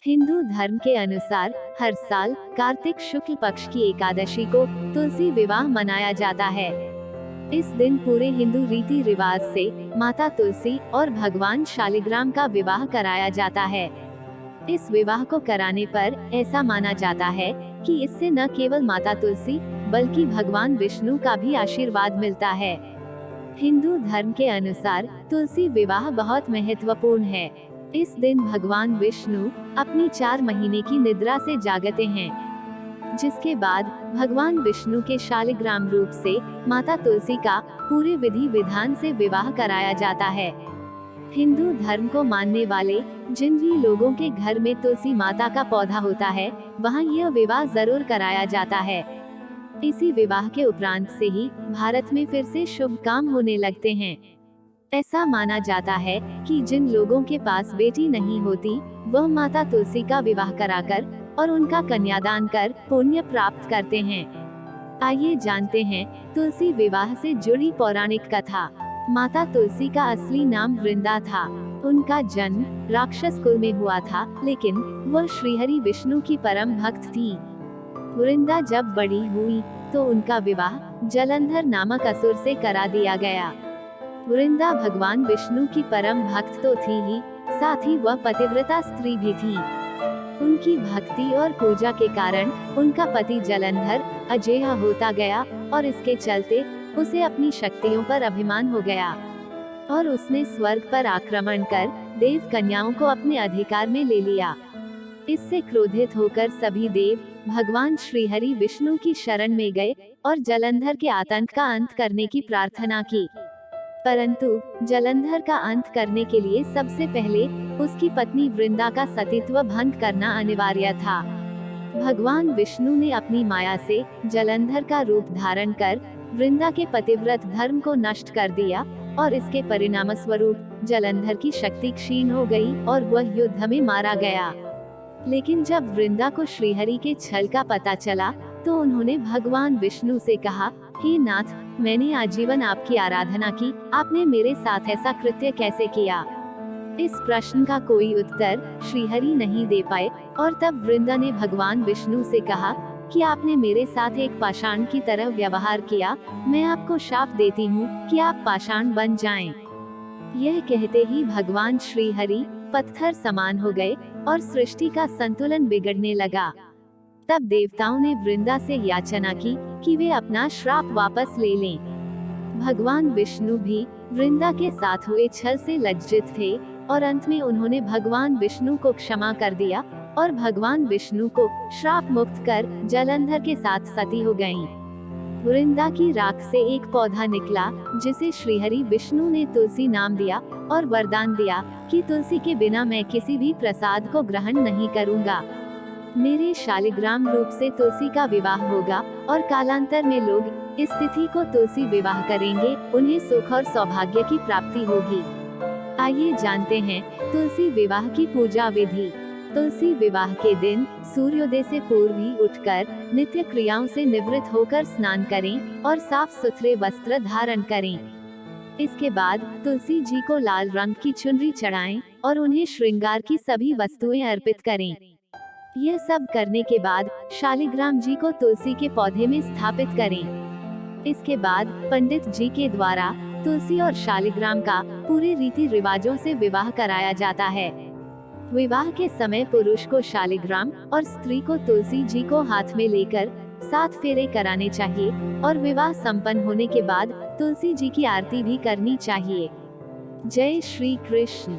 हिंदू धर्म के अनुसार हर साल कार्तिक शुक्ल पक्ष की एकादशी को तुलसी विवाह मनाया जाता है। इस दिन पूरे हिंदू रीति रिवाज से माता तुलसी और भगवान शालिग्राम का विवाह कराया जाता है। इस विवाह को कराने पर ऐसा माना जाता है कि इससे न केवल माता तुलसी बल्कि भगवान विष्णु का भी आशीर्वाद मिलता है। हिंदू धर्म के अनुसार तुलसी विवाह बहुत महत्वपूर्ण है। इस दिन भगवान विष्णु अपनी 4 महीने की निद्रा से जागते हैं, जिसके बाद भगवान विष्णु के शालिग्राम रूप से माता तुलसी का पूरे विधि विधान से विवाह कराया जाता है। हिंदू धर्म को मानने वाले जिन भी लोगों के घर में तुलसी माता का पौधा होता है, वहाँ यह विवाह जरूर कराया जाता है। इसी विवाह के उपरांत से ही भारत में फिर से शुभ काम होने लगते हैं। ऐसा माना जाता है कि जिन लोगों के पास बेटी नहीं होती, वह माता तुलसी का विवाह कराकर और उनका कन्यादान कर पुण्य प्राप्त करते हैं। आइए जानते हैं तुलसी विवाह से जुड़ी पौराणिक कथा। माता तुलसी का असली नाम वृंदा था। उनका जन्म राक्षस कुल में हुआ था, लेकिन वह श्रीहरि विष्णु की परम भक्त थी। वृंदा जब बड़ी हुई तो उनका विवाह जलंधर नामक असुर से करा दिया गया। वृंदा भगवान विष्णु की परम भक्त तो थी ही, साथ ही वह पतिव्रता स्त्री भी थी। उनकी भक्ति और पूजा के कारण उनका पति जलंधर अजेय होता गया और इसके चलते उसे अपनी शक्तियों पर अभिमान हो गया और उसने स्वर्ग पर आक्रमण कर देव कन्याओं को अपने अधिकार में ले लिया। इससे क्रोधित होकर सभी देव भगवान श्रीहरि विष्णु की शरण में गए और जलंधर के आतंक का अंत करने की प्रार्थना की। परंतु जलंधर का अंत करने के लिए सबसे पहले उसकी पत्नी वृंदा का सतीत्व भंग करना अनिवार्य था। भगवान विष्णु ने अपनी माया से जलंधर का रूप धारण कर वृंदा के पतिव्रत धर्म को नष्ट कर दिया और इसके परिणाम स्वरूप जलंधर की शक्ति क्षीण हो गई और वह युद्ध में मारा गया। लेकिन जब वृंदा को श्रीहरि के छल का पता चला तो उन्होंने भगवान विष्णु से कहा, हे नाथ, मैंने आजीवन आपकी आराधना की, आपने मेरे साथ ऐसा कृत्य कैसे किया? इस प्रश्न का कोई उत्तर श्रीहरि नहीं दे पाए और तब वृंदा ने भगवान विष्णु से कहा कि आपने मेरे साथ एक पाषाण की तरह व्यवहार किया, मैं आपको शाप देती हूँ कि आप पाषाण बन जाएं। यह कहते ही भगवान श्रीहरि पत्थर समान हो गए और सृष्टि का संतुलन बिगड़ने लगा। तब देवताओं ने वृंदा से याचना की कि वे अपना श्राप वापस ले लें। भगवान विष्णु भी वृंदा के साथ हुए छल से लज्जित थे और अंत में उन्होंने भगवान विष्णु को क्षमा कर दिया और भगवान विष्णु को श्राप मुक्त कर जलंधर के साथ सती हो गईं। वृंदा की राख से एक पौधा निकला जिसे श्रीहरि विष्णु ने तुलसी नाम दिया और वरदान दिया कि तुलसी के बिना मैं किसी भी प्रसाद को ग्रहण नहीं करूंगा। मेरे शालिग्राम रूप से तुलसी का विवाह होगा और कालांतर में लोग इस तिथि को तुलसी विवाह करेंगे, उन्हें सुख और सौभाग्य की प्राप्ति होगी। आइए जानते हैं तुलसी विवाह की पूजा विधि। तुलसी विवाह के दिन सूर्योदय से पूर्व ही उठकर नित्य क्रियाओं से निवृत्त होकर स्नान करें और साफ सुथरे वस्त्र धारण करें। इसके बाद तुलसी जी को लाल रंग की चुनरी चढ़ाएं और उन्हें श्रृंगार की सभी वस्तुएं अर्पित करें। यह सब करने के बाद शालिग्राम जी को तुलसी के पौधे में स्थापित करें। इसके बाद पंडित जी के द्वारा तुलसी और शालिग्राम का पूरे रीति रिवाजों से विवाह कराया जाता है। विवाह के समय पुरुष को शालिग्राम और स्त्री को तुलसी जी को हाथ में लेकर 7 फेरे कराने चाहिए और विवाह संपन्न होने के बाद तुलसी जी की आरती भी करनी चाहिए। जय श्री कृष्ण।